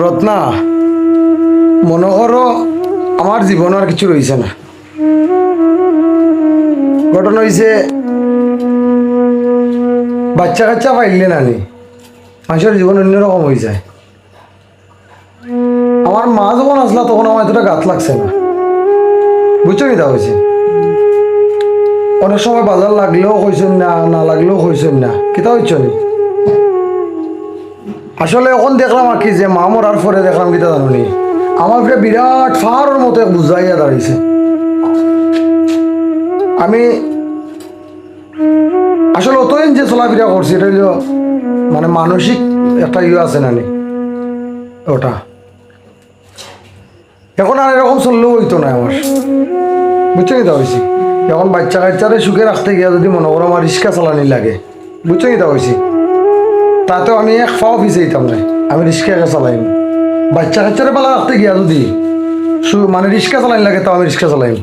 রত্না, মনে করো আমার জীবন আর কিছু রয়েছে না। ঘটনা হয়েছে, বাচ্চা কাচ্চা পাইলে নানি মানুষের জীবন অন্যরকম হয়ে যায়। আমার মা যখন আসলা তখন আমার এতটা গাত লাগছে না, বুঝছো কি তা হয়েছে। অনেক সময় বাজার লাগলেও কইছেন না, না লাগলেও কইছেন না, কিতা হইছ নি। আসলে এখন দেখলাম আর কি যে মা মরার পরে দেখলাম কিতা জানো নি, আমার উপরে বিরাট ফাহারের মতো বুঝাইয়া দাঁড়িয়েছে। আমি আসলে অতদিন যে চলাফেরা করছি এটা হইল মানে মানসিক একটা ইয়ে আছে নানি ওটা। এখন আর এরকম চললেও হইতো না আমার, বুঝছো কিতা হয়েছি। এখন বাচ্চা কাচ্চারে সুখে রাখতে গিয়া যদি মনে করো আমার রিক্সা চালানি লাগে, বুঝছো কিতা হয়েছি, তাতেও আমি এক ফাও পিছিয়ে দিতাম না, আমি রিক্সাকে চালাইম। বাচ্চা কাচ্চারে পালা রাখতে গিয়া যদি মানে রিক্সা চালাইন লাগে তাও আমি রিক্সা চালাইম।